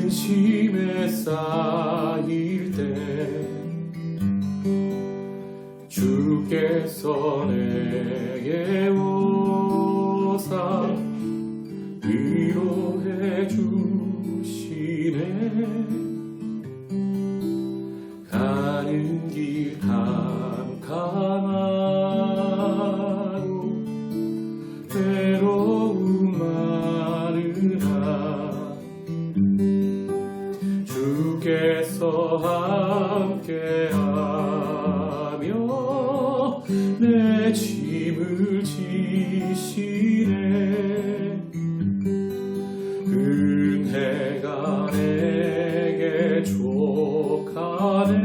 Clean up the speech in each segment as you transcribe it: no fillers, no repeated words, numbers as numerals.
근심에 쌓일 때 주께서 내게 오사 위로해 주시네. 가는 길 캄캄하고 외로움 많으나 주께서 함께하며 내 짐을 지시네. 은혜가 내게 족하네.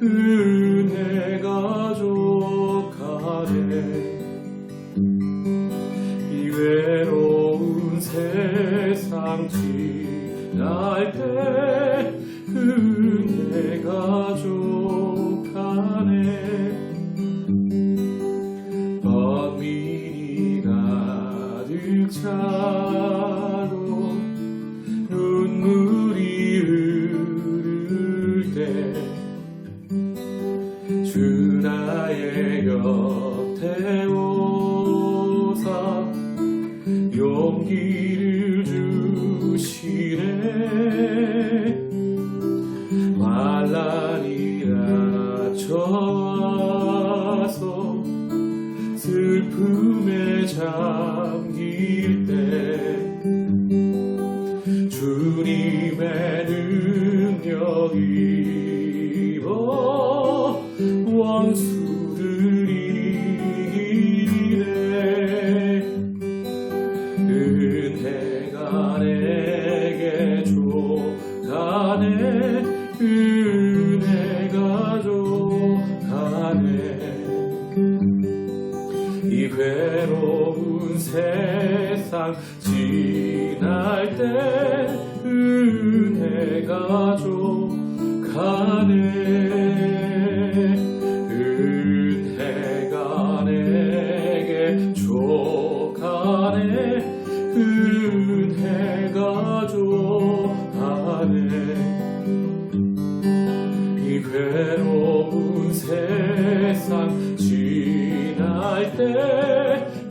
은혜가 족하네. 이 외로운 세상 지날 때 은혜가 족하네. 범인이 가득 차고 눈물이 흐를 때 주 나의 곁에 오사 용기를 주시네. 말라리라 쳐와서 슬픔에 잠길 때 주님의 능력 입어 원수를 이기네. 은혜가 내게 족하네. 은혜가 족하네. 이 외로운 세상 지날 때 은혜가 족하네. 은혜가 내게 족하네. 은혜가 족하네. 이 외로운 세상 지날 때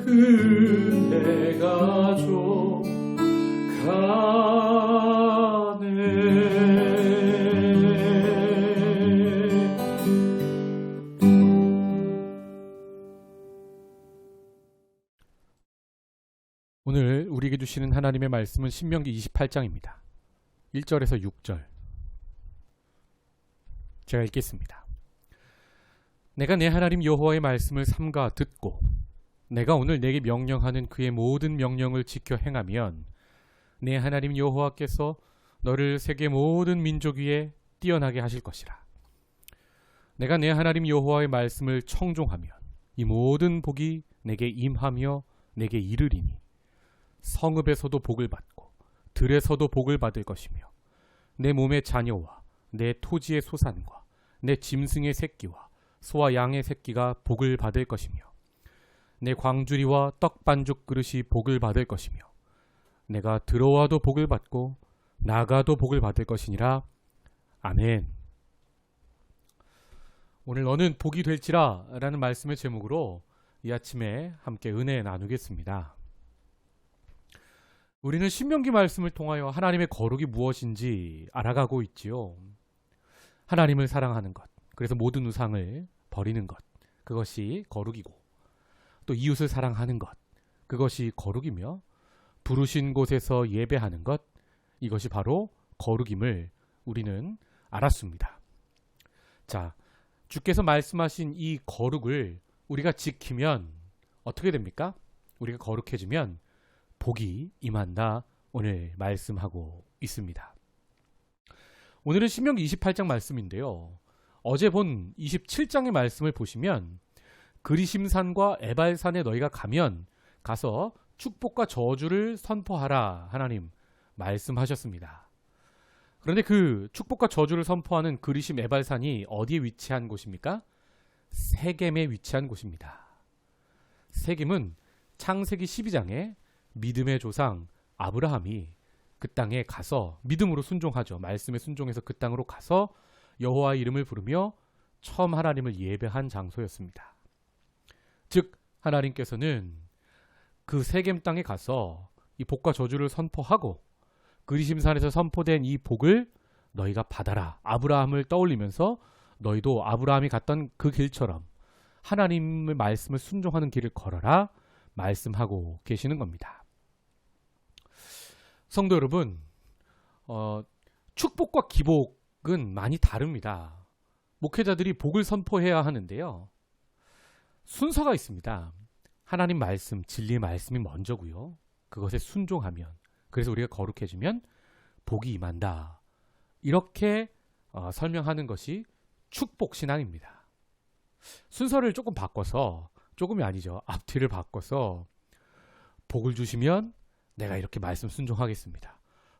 은혜가 족하네. 오늘 우리에게 주시는 하나님의 말씀은 신명기 28장입니다. 1절에서 6절. 제가 읽겠습니다. 내가 내 하나님 여호와의 말씀을 삼가 듣고 내가 오늘 내게 명령하는 그의 모든 명령을 지켜 행하면 내 하나님 여호와께서 너를 세계 모든 민족 위에 뛰어나게 하실 것이라. 내가 내 하나님 여호와의 말씀을 청종하면 이 모든 복이 내게 임하며 내게 이르리니 성읍에서도 복을 받고 들에서도 복을 받을 것이며 내 몸의 자녀와 내 토지의 소산과 내 짐승의 새끼와 소와 양의 새끼가 복을 받을 것이며 내 광주리와 떡 반죽 그릇이 복을 받을 것이며 내가 들어와도 복을 받고 나가도 복을 받을 것이니라. 아멘. 오늘 너는 복이 될지라 라는 말씀의 제목으로 이 아침에 함께 은혜 나누겠습니다. 우리는 신명기 말씀을 통하여 하나님의 거룩이 무엇인지 알아가고 있지요. 하나님을 사랑하는 것, 그래서 모든 우상을 버리는 것, 그것이 거룩이고, 또 이웃을 사랑하는 것, 그것이 거룩이며, 부르신 곳에서 예배하는 것, 이것이 바로 거룩임을 우리는 알았습니다. 자, 주께서 말씀하신 이 거룩을 우리가 지키면 어떻게 됩니까? 우리가 거룩해지면 복이 임한다. 오늘 말씀하고 있습니다. 오늘은 신명기 28장 말씀인데요. 어제 본 27장의 말씀을 보시면 그리심산과 에발산에 너희가 가서 축복과 저주를 선포하라 하나님 말씀하셨습니다. 그런데 그 축복과 저주를 선포하는 그리심 에발산이 어디에 위치한 곳입니까? 세겜에 위치한 곳입니다. 세겜은 창세기 12장에 믿음의 조상 아브라함이 그 땅에 가서 믿음으로 순종하죠. 말씀에 순종해서 그 땅으로 가서 여호와의 이름을 부르며 처음 하나님을 예배한 장소였습니다. 즉 하나님께서는 그 세겜 땅에 가서 이 복과 저주를 선포하고 그리심산에서 선포된 이 복을 너희가 받아라. 아브라함을 떠올리면서 너희도 아브라함이 갔던 그 길처럼 하나님의 말씀을 순종하는 길을 걸어라 말씀하고 계시는 겁니다. 성도 여러분, 축복과 기복은 많이 다릅니다. 목회자들이 복을 선포해야 하는데요. 순서가 있습니다. 하나님 말씀, 진리의 말씀이 먼저고요. 그것에 순종하면, 그래서 우리가 거룩해지면 복이 임한다. 이렇게 설명하는 것이 축복 신앙입니다. 순서를 조금 바꿔서, 조금이 아니죠. 앞뒤를 바꿔서 복을 주시면 내가 이렇게 말씀 순종하겠습니다.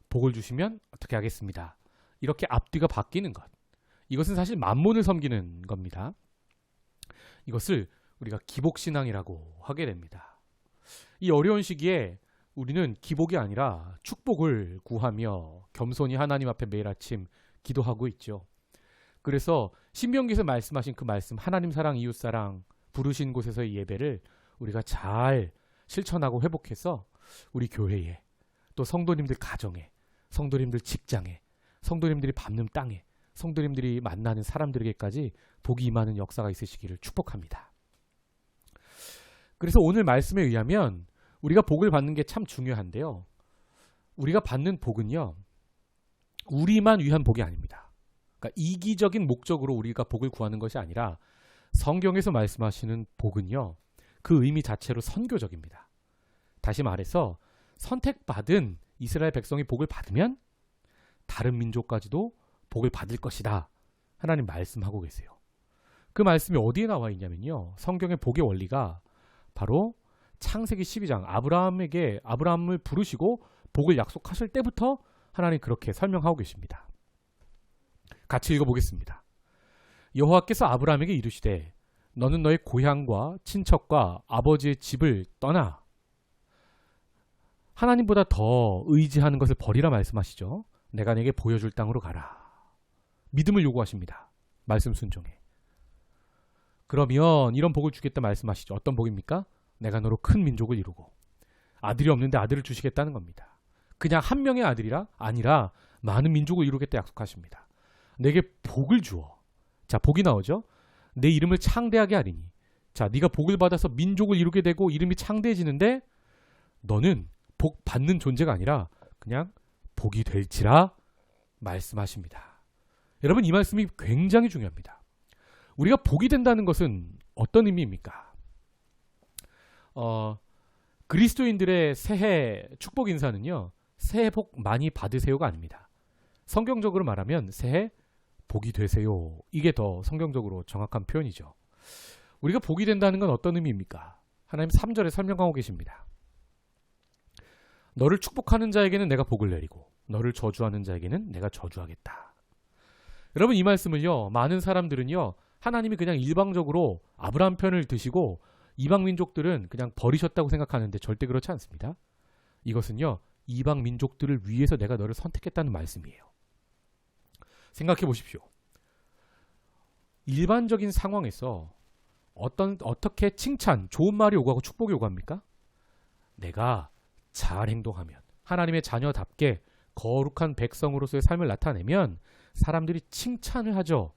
복을 주시면 어떻게 하겠습니다. 이렇게 앞뒤가 바뀌는 것. 이것은 사실 만몬을 섬기는 겁니다. 이것을 우리가 기복신앙이라고 하게 됩니다. 이 어려운 시기에 우리는 기복이 아니라 축복을 구하며 겸손히 하나님 앞에 매일 아침 기도하고 있죠. 그래서 신명기에서 말씀하신 그 말씀, 하나님 사랑, 이웃 사랑, 부르신 곳에서의 예배를 우리가 잘 실천하고 회복해서 우리 교회에, 또 성도님들 가정에, 성도님들 직장에, 성도님들이 밟는 땅에, 성도님들이 만나는 사람들에게까지 복이 임하는 역사가 있으시기를 축복합니다. 그래서 오늘 말씀에 의하면 우리가 복을 받는 게 참 중요한데요. 우리가 받는 복은요, 우리만 위한 복이 아닙니다. 그러니까 이기적인 목적으로 우리가 복을 구하는 것이 아니라 성경에서 말씀하시는 복은요, 그 의미 자체로 선교적입니다. 다시 말해서 선택받은 이스라엘 백성이 복을 받으면 다른 민족까지도 복을 받을 것이다. 하나님 말씀하고 계세요. 그 말씀이 어디에 나와 있냐면요. 성경의 복의 원리가 바로 창세기 12장 아브라함을 부르시고 복을 약속하실 때부터 하나님 그렇게 설명하고 계십니다. 같이 읽어보겠습니다. 여호와께서 아브라함에게 이르시되 너는 너의 고향과 친척과 아버지의 집을 떠나 하나님보다 더 의지하는 것을 버리라 말씀하시죠. 내가 내게 보여줄 땅으로 가라. 믿음을 요구하십니다. 말씀 순종해. 그러면 이런 복을 주겠다 말씀하시죠. 어떤 복입니까? 내가 너로 큰 민족을 이루고 아들이 없는데 아들을 주시겠다는 겁니다. 그냥 한 명의 아들이라 아니라 많은 민족을 이루겠다 약속하십니다. 내게 복을 주어. 자, 복이 나오죠. 내 이름을 창대하게 하리니. 자, 네가 복을 받아서 민족을 이루게 되고 이름이 창대해지는데 너는 복 받는 존재가 아니라 그냥 복이 될지라 말씀하십니다. 여러분, 이 말씀이 굉장히 중요합니다. 우리가 복이 된다는 것은 어떤 의미입니까? 그리스도인들의 새해 축복 인사는요, 새해 복 많이 받으세요가 아닙니다. 성경적으로 말하면 새해 복이 되세요. 이게 더 성경적으로 정확한 표현이죠. 우리가 복이 된다는 건 어떤 의미입니까? 하나님 3절에 설명하고 계십니다. 너를 축복하는 자에게는 내가 복을 내리고 너를 저주하는 자에게는 내가 저주하겠다. 여러분, 이 말씀을요, 많은 사람들은요, 하나님이 그냥 일방적으로 아브라함 편을 드시고 이방 민족들은 그냥 버리셨다고 생각하는데 절대 그렇지 않습니다. 이것은요, 이방 민족들을 위해서 내가 너를 선택했다는 말씀이에요. 생각해 보십시오. 일반적인 상황에서 어떻게 칭찬, 좋은 말이 오가고 축복이 오갑니까? 내가 잘 행동하면, 하나님의 자녀답게 거룩한 백성으로서의 삶을 나타내면 사람들이 칭찬을 하죠.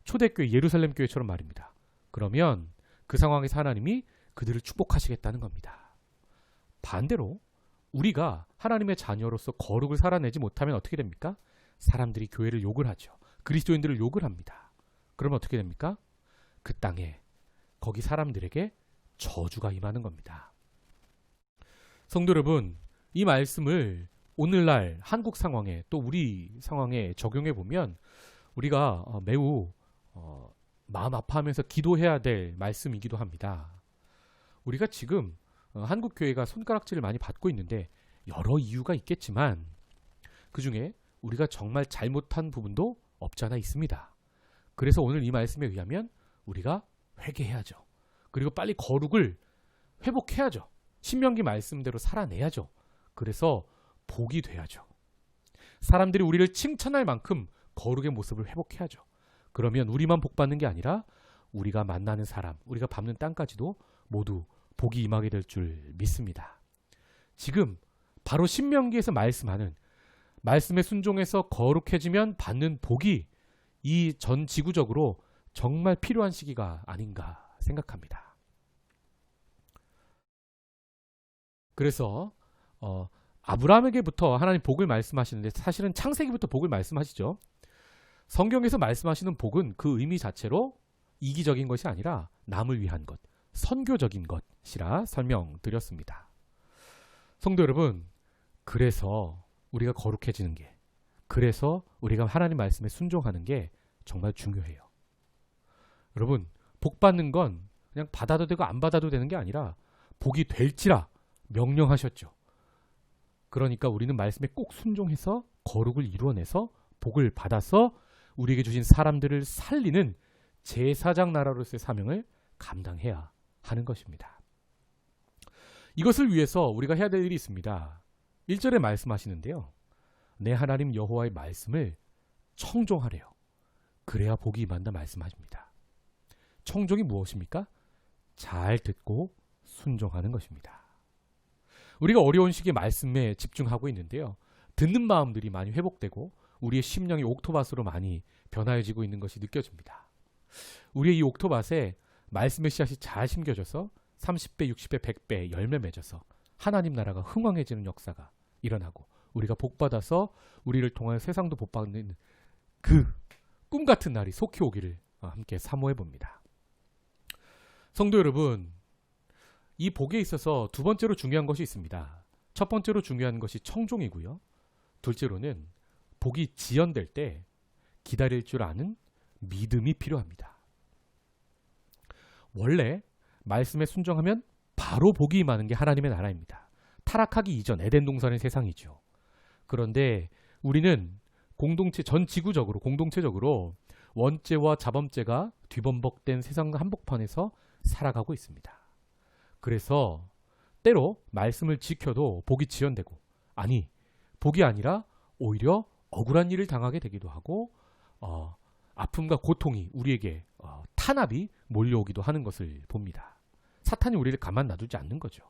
초대교회, 예루살렘 교회처럼 말입니다. 그러면 그 상황에서 하나님이 그들을 축복하시겠다는 겁니다. 반대로 우리가 하나님의 자녀로서 거룩을 살아내지 못하면 어떻게 됩니까? 사람들이 교회를 욕을 하죠. 그리스도인들을 욕을 합니다. 그러면 어떻게 됩니까? 그 땅에, 거기 사람들에게 저주가 임하는 겁니다. 성도 여러분, 이 말씀을 오늘날 한국 상황에, 또 우리 상황에 적용해 보면 우리가 매우 마음 아파하면서 기도해야 될 말씀이기도 합니다. 우리가 지금 한국 교회가 손가락질을 많이 받고 있는데 여러 이유가 있겠지만 그 중에 우리가 정말 잘못한 부분도 없지 않아 있습니다. 그래서 오늘 이 말씀에 의하면 우리가 회개해야죠. 그리고 빨리 거룩을 회복해야죠. 신명기 말씀대로 살아내야죠. 그래서 복이 돼야죠. 사람들이 우리를 칭찬할 만큼 거룩의 모습을 회복해야죠. 그러면 우리만 복 받는 게 아니라 우리가 만나는 사람, 우리가 밟는 땅까지도 모두 복이 임하게 될 줄 믿습니다. 지금 바로 신명기에서 말씀하는 말씀에 순종해서 거룩해지면 받는 복이 이 전 지구적으로 정말 필요한 시기가 아닌가 생각합니다. 그래서 아브라함에게부터 하나님 복을 말씀하시는데 사실은 창세기부터 복을 말씀하시죠. 성경에서 말씀하시는 복은 그 의미 자체로 이기적인 것이 아니라 남을 위한 것, 선교적인 것이라 설명드렸습니다. 성도 여러분, 그래서 우리가 거룩해지는 게, 그래서 우리가 하나님 말씀에 순종하는 게 정말 중요해요. 여러분, 복 받는 건 그냥 받아도 되고 안 받아도 되는 게 아니라 복이 될지라 명령하셨죠. 그러니까 우리는 말씀에 꼭 순종해서 거룩을 이루어내서 복을 받아서 우리에게 주신 사람들을 살리는 제사장 나라로서의 사명을 감당해야 하는 것입니다. 이것을 위해서 우리가 해야 될 일이 있습니다. 1절에 말씀하시는데요. 내 하나님 여호와의 말씀을 청종하래요. 그래야 복이 임한다 말씀하십니다. 청종이 무엇입니까? 잘 듣고 순종하는 것입니다. 우리가 어려운 시기에 말씀에 집중하고 있는데요. 듣는 마음들이 많이 회복되고 우리의 심령이 옥토밭으로 많이 변화해지고 있는 것이 느껴집니다. 우리의 이 옥토밭에 말씀의 씨앗이 잘 심겨져서 30배, 60배, 100배 열매 맺어서 하나님 나라가 흥왕해지는 역사가 일어나고 우리가 복받아서 우리를 통하여 세상도 복받는 그 꿈같은 날이 속히 오기를 함께 사모해 봅니다. 성도 여러분, 이 복에 있어서 두 번째로 중요한 것이 있습니다. 첫 번째로 중요한 것이 청종이고요. 둘째로는 복이 지연될 때 기다릴 줄 아는 믿음이 필요합니다. 원래 말씀에 순종하면 바로 복이 임하는 게 하나님의 나라입니다. 타락하기 이전 에덴 동산의 세상이죠. 그런데 우리는 공동체 전 지구적으로 공동체적으로 원죄와 자범죄가 뒤범벅된 세상 한복판에서 살아가고 있습니다. 그래서 때로 말씀을 지켜도 복이 지연되고, 아니 복이 아니라 오히려 억울한 일을 당하게 되기도 하고 아픔과 고통이 우리에게 탄압이 몰려오기도 하는 것을 봅니다. 사탄이 우리를 가만 놔두지 않는 거죠.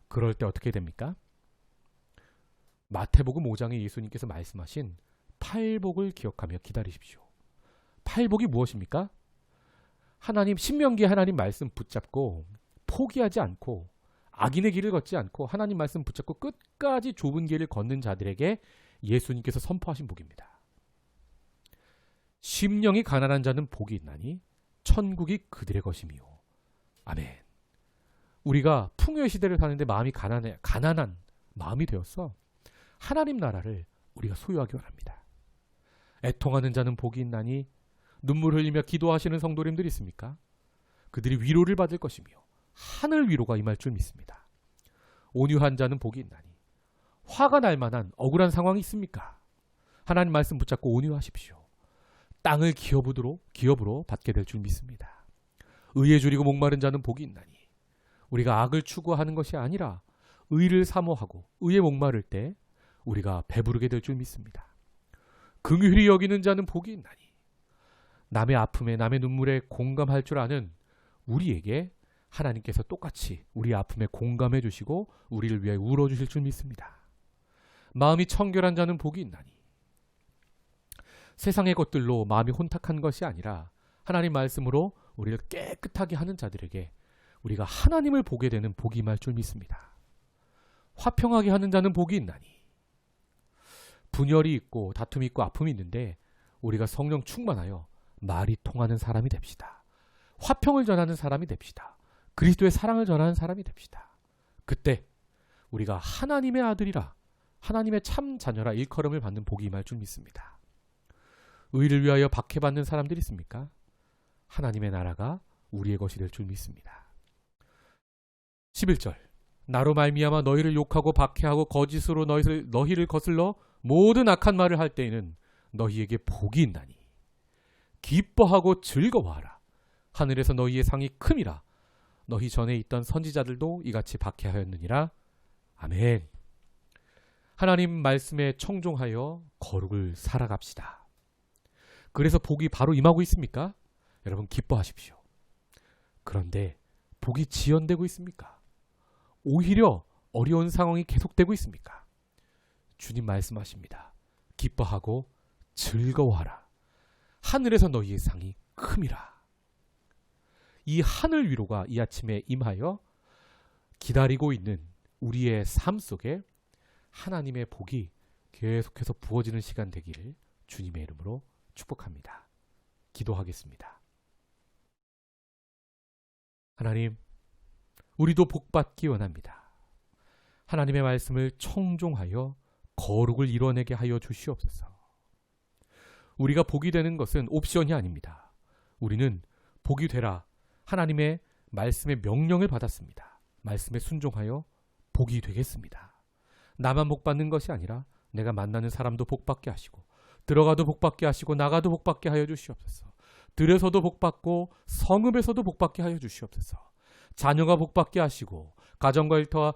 그럴 때 어떻게 됩니까? 마태복음 5장에 예수님께서 말씀하신 팔복을 기억하며 기다리십시오. 팔복이 무엇입니까? 하나님, 신명기에 하나님 말씀 붙잡고 포기하지 않고 악인의 길을 걷지 않고 하나님 말씀 붙잡고 끝까지 좁은 길을 걷는 자들에게 예수님께서 선포하신 복입니다. 심령이 가난한 자는 복이 있나니 천국이 그들의 것이미요. 아멘. 우리가 풍요의 시대를 사는데 마음이 가난한 마음이 되어서 하나님 나라를 우리가 소유하기 원합니다. 애통하는 자는 복이 있나니 눈물 흘리며 기도하시는 성도님들이 있습니까? 그들이 위로를 받을 것이며 하늘 위로가 임할 줄 믿습니다. 온유한 자는 복이 있나니 화가 날 만한 억울한 상황이 있습니까? 하나님 말씀 붙잡고 온유하십시오. 땅을 기업으로 받게 될 줄 믿습니다. 의에 줄이고 목마른 자는 복이 있나니 우리가 악을 추구하는 것이 아니라 의를 사모하고 의에 목마를 때 우리가 배부르게 될 줄 믿습니다. 긍휼히 여기는 자는 복이 있나니 남의 아픔에 남의 눈물에 공감할 줄 아는 우리에게 하나님께서 똑같이 우리의 아픔에 공감해 주시고 우리를 위해 울어주실 줄 믿습니다. 마음이 청결한 자는 복이 있나니 세상의 것들로 마음이 혼탁한 것이 아니라 하나님 말씀으로 우리를 깨끗하게 하는 자들에게 우리가 하나님을 보게 되는 복이 임할 줄 믿습니다. 화평하게 하는 자는 복이 있나니 분열이 있고 다툼이 있고 아픔이 있는데 우리가 성령 충만하여 말이 통하는 사람이 됩시다. 화평을 전하는 사람이 됩시다. 그리스도의 사랑을 전하는 사람이 됩시다. 그때 우리가 하나님의 아들이라 하나님의 참 자녀라 일컬음을 받는 복이 임할 줄 믿습니다. 의를 위하여 박해받는 사람들이 있습니까? 하나님의 나라가 우리의 것이 될 줄 믿습니다. 11절 나로 말미암아 너희를 욕하고 박해하고 거짓으로 너희를 거슬러 모든 악한 말을 할 때에는 너희에게 복이 있나니 기뻐하고 즐거워하라. 하늘에서 너희의 상이 큼이라. 너희 전에 있던 선지자들도 이같이 박해하였느니라. 아멘. 하나님 말씀에 청종하여 거룩을 살아갑시다. 그래서 복이 바로 임하고 있습니까? 여러분 기뻐하십시오. 그런데 복이 지연되고 있습니까? 오히려 어려운 상황이 계속되고 있습니까? 주님 말씀하십니다. 기뻐하고 즐거워하라. 하늘에서 너희의 상이 큼이라. 이 하늘 위로가 이 아침에 임하여 기다리고 있는 우리의 삶 속에 하나님의 복이 계속해서 부어지는 시간 되기를 주님의 이름으로 축복합니다. 기도하겠습니다. 하나님, 우리도 복받기 원합니다. 하나님의 말씀을 청종하여 거룩을 이뤄내게 하여 주시옵소서. 우리가 복이 되는 것은 옵션이 아닙니다. 우리는 복이 되라 하나님의 말씀의 명령을 받았습니다. 말씀에 순종하여 복이 되겠습니다. 나만 복받는 것이 아니라 내가 만나는 사람도 복받게 하시고 들어가도 복받게 하시고 나가도 복받게 하여 주시옵소서. 들에서도 복받고 성읍에서도 복받게 하여 주시옵소서. 자녀가 복받게 하시고 가정과 일터와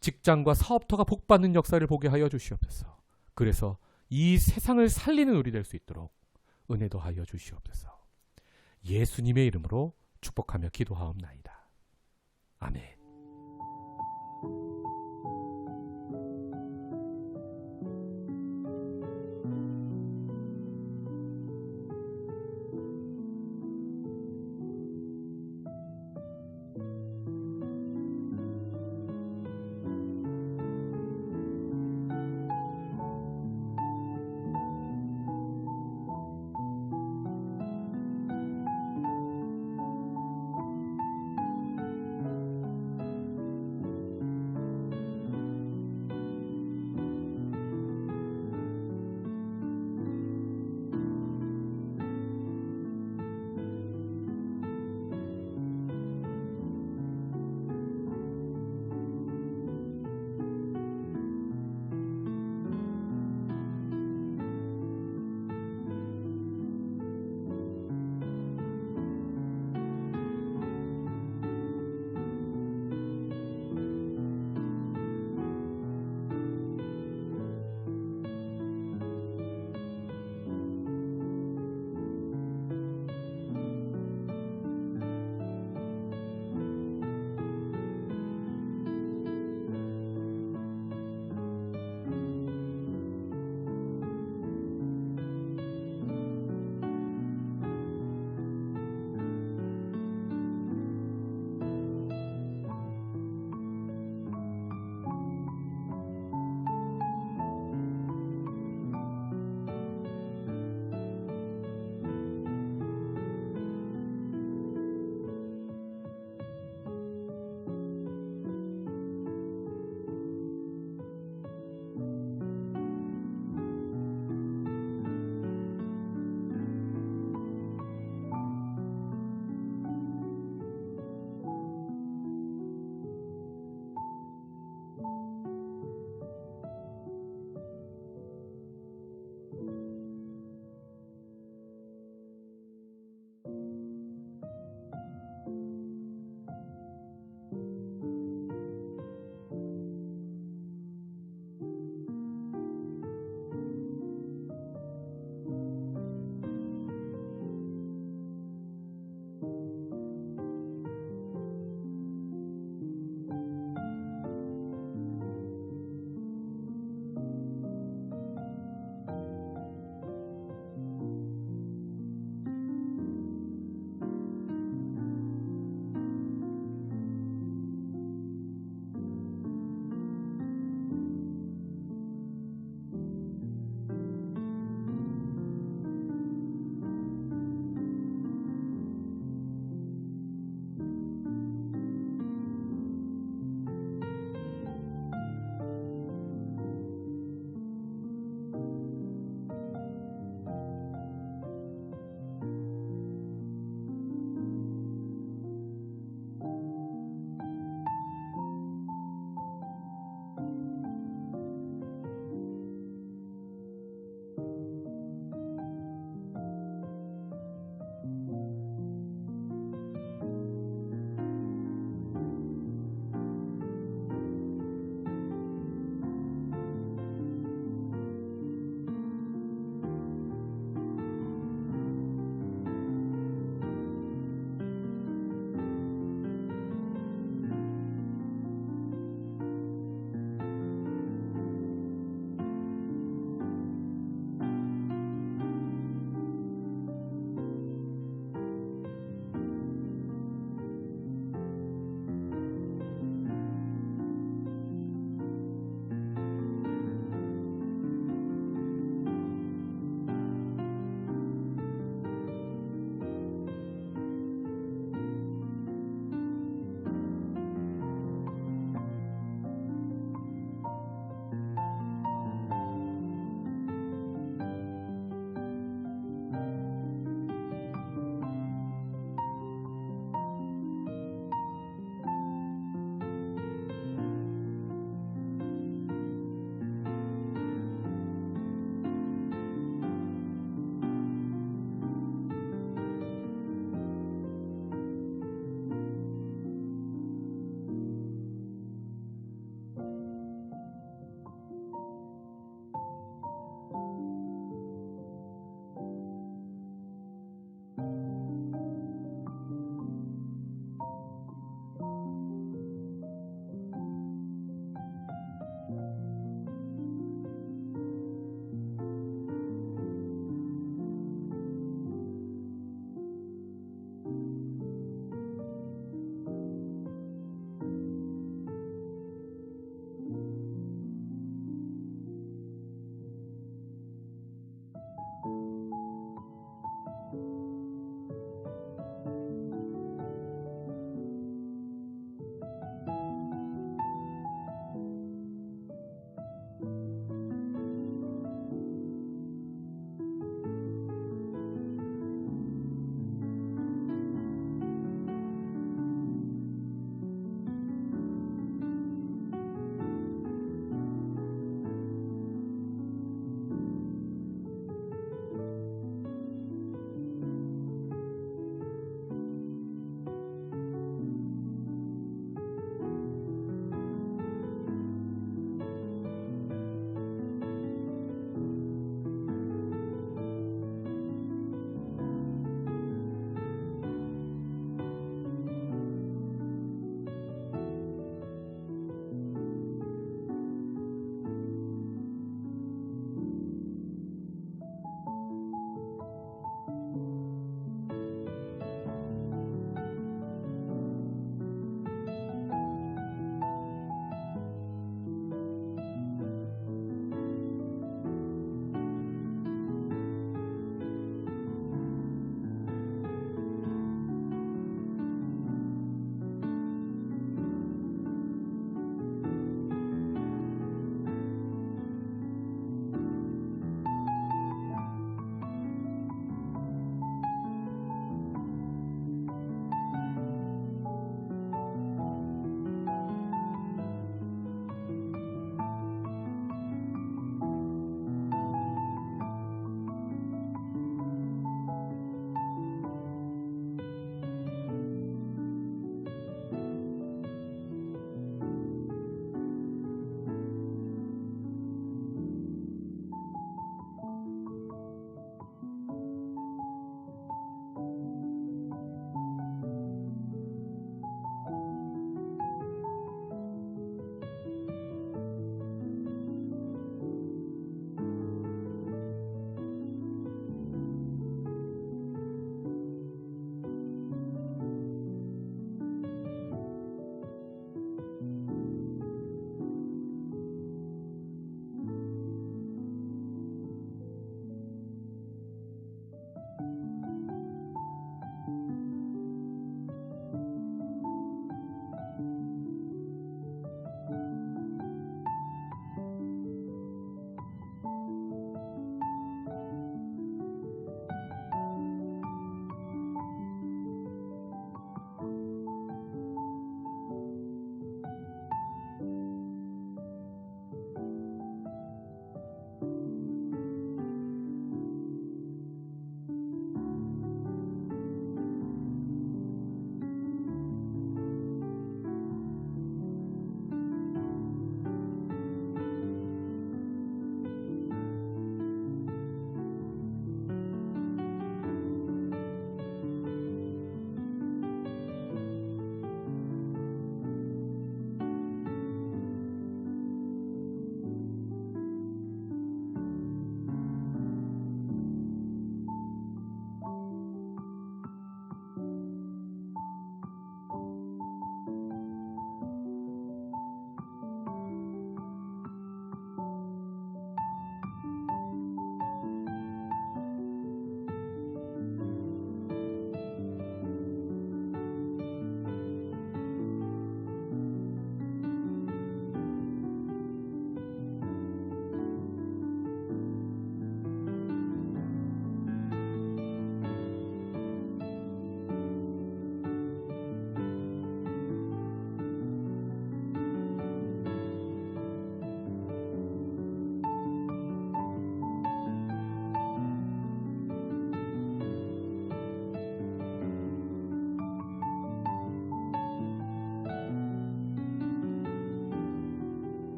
직장과 사업터가 복받는 역사를 보게 하여 주시옵소서. 그래서 이 세상을 살리는 우리 될 수 있도록 은혜도 하여 주시옵소서. 예수님의 이름으로 축복하며 기도하옵나이다. 아멘.